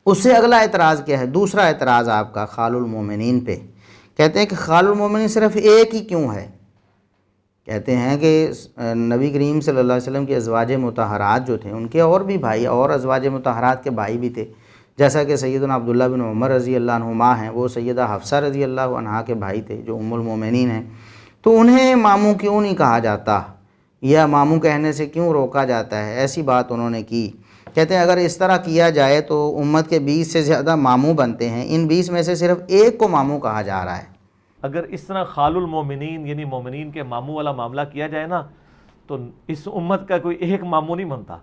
اس سے اگلا اعتراض کیا ہے؟ دوسرا اعتراض آپ کا خال المومنین پہ، کہتے ہیں کہ خال المومنین صرف ایک ہی کیوں ہے؟ کہتے ہیں کہ نبی کریم صلی اللہ علیہ وسلم کی ازواج مطہرات جو تھے ان کے اور بھی بھائی اور ازواج مطہرات کے بھائی بھی تھے، جیسا کہ سیدنا عبداللہ بن عمر رضی اللہ عنہما ہیں، وہ سیدہ حفصہ رضی اللہ عنہا کے بھائی تھے جو ام المومنین ہیں، تو انہیں ماموں کیوں نہیں کہا جاتا یا ماموں کہنے سے کیوں روکا جاتا ہے؟ ایسی بات انہوں نے کی۔ کہتے ہیں اگر اس طرح کیا جائے تو امت کے 20 سے زیادہ ماموں بنتے ہیں، ان 20 میں سے صرف ایک کو ماموں کہا جا رہا ہے۔ اگر اس طرح خال المومنین یعنی مومنین کے ماموں والا معاملہ کیا جائے نا تو اس امت کا کوئی ایک ماموں نہیں بنتا۔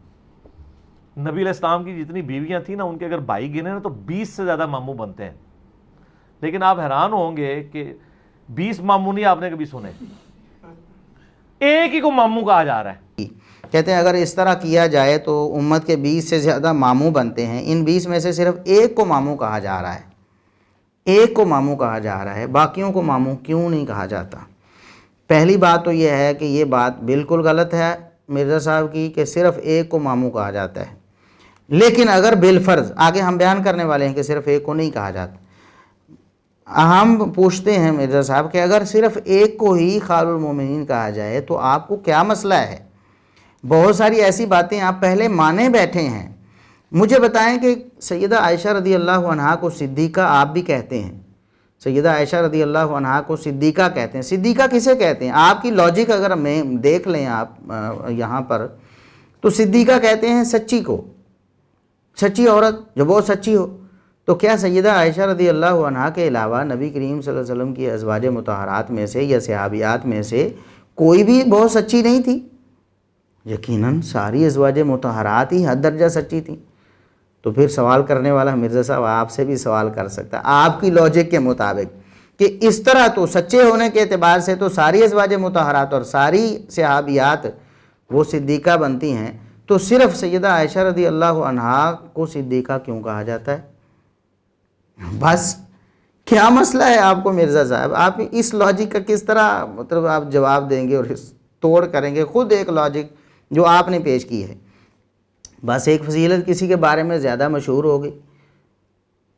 نبی علیہ السلام کی جتنی بیویاں تھیں نا ان کے اگر بھائی گنے نا تو 20 سے زیادہ ماموں بنتے ہیں، لیکن آپ حیران ہوں گے کہ 20 ماموں نہیں آپ نے کبھی سنے، ایک ہی کو ماموں کہا جا رہا ہے۔ کہتے ہیں اگر اس طرح کیا جائے تو امت کے 20 سے زیادہ ماموں بنتے ہیں، ان 20 میں سے صرف ایک کو ماموں کہا جا رہا ہے، ایک کو ماموں کہا جا رہا ہے، باقیوں کو ماموں کیوں نہیں کہا جاتا؟ پہلی بات تو یہ ہے کہ یہ بات بالکل غلط ہے مرزا صاحب کی کہ صرف ایک کو ماموں کہا جاتا ہے، لیکن اگر بالفرض آگے ہم بیان کرنے والے ہیں کہ صرف ایک کو نہیں کہا جاتا، ہم پوچھتے ہیں مرزا صاحب کہ اگر صرف ایک کو ہی خال المومنین کہا جائے تو آپ کو کیا مسئلہ ہے؟ بہت ساری ایسی باتیں آپ پہلے مانے بیٹھے ہیں۔ مجھے بتائیں کہ سیدہ عائشہ رضی اللہ عنہا کو صدیقہ آپ بھی کہتے ہیں، سیدہ عائشہ رضی اللہ عنہا کو صدیقہ کہتے ہیں، صدیقہ کسے کہتے ہیں؟ آپ کی لاجک اگر ہمیں دیکھ لیں آپ یہاں پر تو صدیقہ کہتے ہیں سچی کو، سچی عورت جو بہت سچی ہو۔ تو کیا سیدہ عائشہ رضی اللہ عنہا کے علاوہ نبی کریم صلی اللہ علیہ وسلم کی ازواج مطہرات میں سے یا صحابیات میں سے کوئی بھی بہت سچی نہیں تھی؟ یقیناً ساری ازواج مطہرات ہی حد درجہ سچی تھیں۔ تو پھر سوال کرنے والا مرزا صاحب آپ سے بھی سوال کر سکتا ہے آپ کی لاجک کے مطابق کہ اس طرح تو سچے ہونے کے اعتبار سے تو ساری ازواج مطہرات اور ساری صحابیات وہ صدیقہ بنتی ہیں، تو صرف سیدہ عائشہ رضی اللہ عنہا کو صدیقہ کیوں کہا جاتا ہے؟ بس کیا مسئلہ ہے آپ کو مرزا صاحب؟ آپ اس لاجک کا کس طرح مطلب آپ جواب دیں گے اور توڑ کریں گے؟ خود ایک لاجک جو آپ نے پیش کی ہے، بس ایک فضیلت کسی کے بارے میں زیادہ مشہور ہو گئی،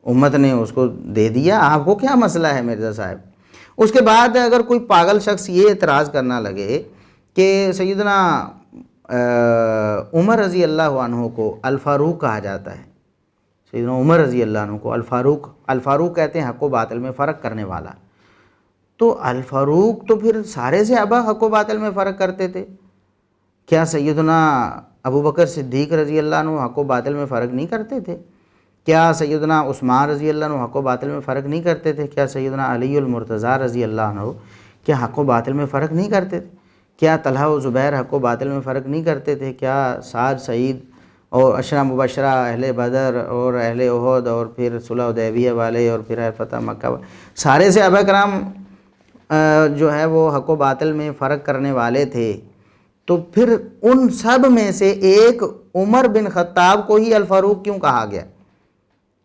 امت نے اس کو دے دیا، آپ کو کیا مسئلہ ہے مرزا صاحب؟ اس کے بعد اگر کوئی پاگل شخص یہ اعتراض کرنا لگے کہ سیدنا عمر رضی اللہ عنہ کو الفاروق کہا جاتا ہے، سیدنا عمر رضی اللہ عنہ کو الفاروق کہتے ہیں حق و باطل میں فرق کرنے والا، تو الفاروق تو پھر سارے صحابہ حق و باطل میں فرق کرتے تھے، کیا سیدنا ابو بکر صدیق رضی اللہ عنہ حق و باطل میں فرق نہیں کرتے تھے؟ کیا سیدنا عثمان رضی اللہ عنہ حق و باطل میں فرق نہیں کرتے تھے؟ کیا سیدنا علی المرتضیٰ رضی اللہ عنہ کیا حق و باطل میں فرق نہیں کرتے تھے؟ کیا طلحہ و زبیر حق و باطل میں فرق نہیں کرتے تھے؟ کیا سعد سعید اور عشرہ مبشرہ اہل بدر اور اہل احد اور پھر صلح حدیبیہ والے اور پھر فتح مکہ سارے صحابہ کرام جو ہے وہ حق و باطل میں فرق کرنے والے تھے؟ تو پھر ان سب میں سے ایک عمر بن خطاب کو ہی الفاروق کیوں کہا گیا؟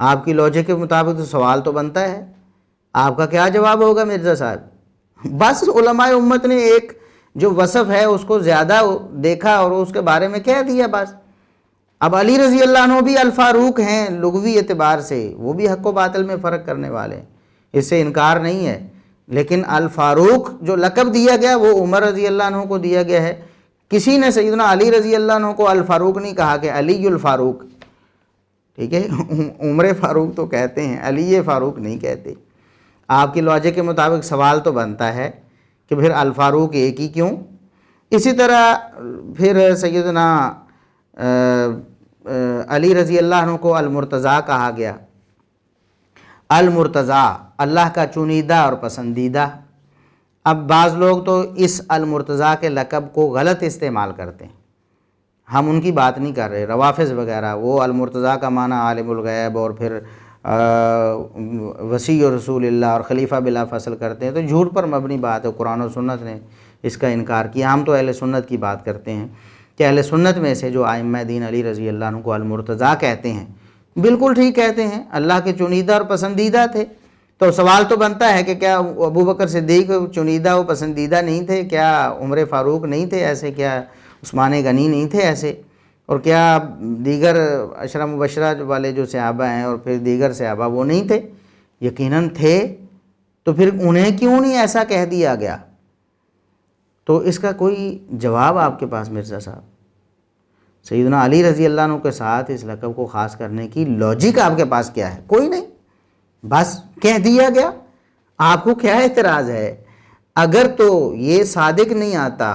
آپ کی لاجک کے مطابق تو سوال تو بنتا ہے، آپ کا کیا جواب ہوگا مرزا صاحب؟ بس علماء امت نے ایک جو وصف ہے اس کو زیادہ دیکھا اور اس کے بارے میں کہہ دیا بس۔ اب علی رضی اللہ عنہ بھی الفاروق ہیں لغوی اعتبار سے، وہ بھی حق و باطل میں فرق کرنے والے ہیں، اس سے انکار نہیں ہے، لیکن الفاروق جو لقب دیا گیا وہ عمر رضی اللہ عنہ کو دیا گیا ہے۔ کسی نے سیدنا علی رضی اللہ عنہ کو الفاروق نہیں کہا کہ علی الفاروق، ٹھیک ہے، عمر فاروق تو کہتے ہیں، علی فاروق نہیں کہتے۔ آپ کی لاجک کے مطابق سوال تو بنتا ہے کہ پھر الفاروق ایک ہی کیوں؟ اسی طرح پھر سیدنا علی رضی اللہ عنہ کو المرتضیٰ کہا گیا، المرتضیٰ اللہ کا چنیدہ اور پسندیدہ۔ اب بعض لوگ تو اس المرتضیٰ کے لقب کو غلط استعمال کرتے ہیں، ہم ان کی بات نہیں کر رہے، روافظ وغیرہ وہ المرتضیٰ کا معنی عالم الغیب اور پھر وسیع رسول اللہ اور خلیفہ بلا فصل کرتے ہیں، تو جھوٹ پر مبنی بات ہے، قرآن و سنت نے اس کا انکار کیا۔ ہم تو اہل سنت کی بات کرتے ہیں کہ اہل سنت میں سے جو ائمہ دین علی رضی اللہ عنہ کو المرتضیٰ کہتے ہیں بالکل ٹھیک کہتے ہیں، اللہ کے چنیدہ اور پسندیدہ تھے۔ تو سوال تو بنتا ہے کہ کیا ابو بکر صدیق چنیدہ و پسندیدہ نہیں تھے؟ کیا عمر فاروق نہیں تھے ایسے؟ کیا عثمان غنی نہیں تھے ایسے؟ اور کیا دیگر عشرہ مبشرہ والے جو صحابہ ہیں اور پھر دیگر صحابہ وہ نہیں تھے؟ یقیناً تھے، تو پھر انہیں کیوں نہیں ایسا کہہ دیا گیا؟ تو اس کا کوئی جواب آپ کے پاس مرزا صاحب؟ سیدنا علی رضی اللہ عنہ کے ساتھ اس لقب کو خاص کرنے کی لاجک آپ کے پاس کیا ہے؟ کوئی نہیں، بس کہہ دیا گیا۔ آپ کو کیا اعتراض ہے؟ اگر تو یہ صادق نہیں آتا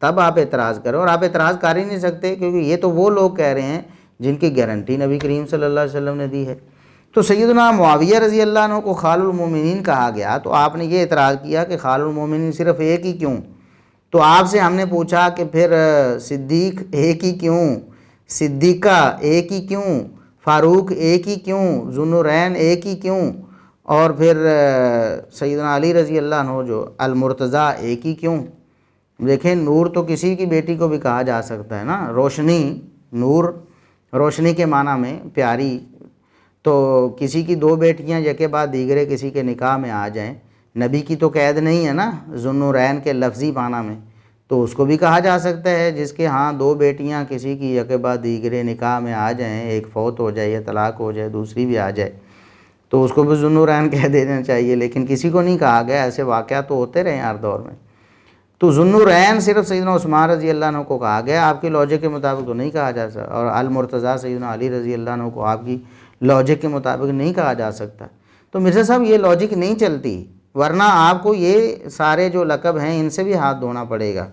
تب آپ اعتراض کرو، اور آپ اعتراض کر ہی نہیں سکتے کیونکہ یہ تو وہ لوگ کہہ رہے ہیں جن کی گارنٹی نبی کریم صلی اللہ علیہ وسلم نے دی ہے۔ تو سیدنا معاویہ رضی اللہ عنہ کو خال المومنین کہا گیا تو آپ نے یہ اعتراض کیا کہ خال المومنین صرف ایک ہی کیوں؟ تو آپ سے ہم نے پوچھا کہ پھر صدیق ایک ہی کیوں، صدیقہ ایک ہی کیوں، فاروق ایک ہی کیوں، ذو النورین ایک ہی کیوں، اور پھر سیدنا علی رضی اللہ عنہ جو المرتضیٰ ایک ہی کیوں؟ دیکھیں، نور تو کسی کی بیٹی کو بھی کہا جا سکتا ہے نا، روشنی، نور روشنی کے معنی میں پیاری، تو کسی کی دو بیٹیاں یکے بعد دیگرے کسی کے نکاح میں آ جائیں، نبی کی تو قید نہیں ہے نا ذو النورین کے لفظی معنی میں، تو اس کو بھی کہا جا سکتا ہے جس کے ہاں دو بیٹیاں کسی کی یکے بعد دیگرے نکاح میں آ جائیں، ایک فوت ہو جائے یا طلاق ہو جائے دوسری بھی آ جائے، تو اس کو بھی ذو النورین کہہ دینا چاہیے، لیکن کسی کو نہیں کہا گیا۔ ایسے واقعات تو ہوتے رہے ہیں ہر دور میں۔ تو ذو النورین صرف سیدنا عثمان رضی اللہ عنہ کو کہا گیا، آپ کی لاجک کے مطابق تو نہیں کہا جا سکتا، اور المرتضیٰ سیدنا علی رضی اللہ عنہ کو آپ کی لاجک کے مطابق نہیں کہا جا سکتا۔ تو مرزا صاحب یہ لاجک نہیں چلتی، ورنہ آپ کو یہ سارے جو لقب ہیں ان سے بھی ہاتھ دھونا پڑے گا۔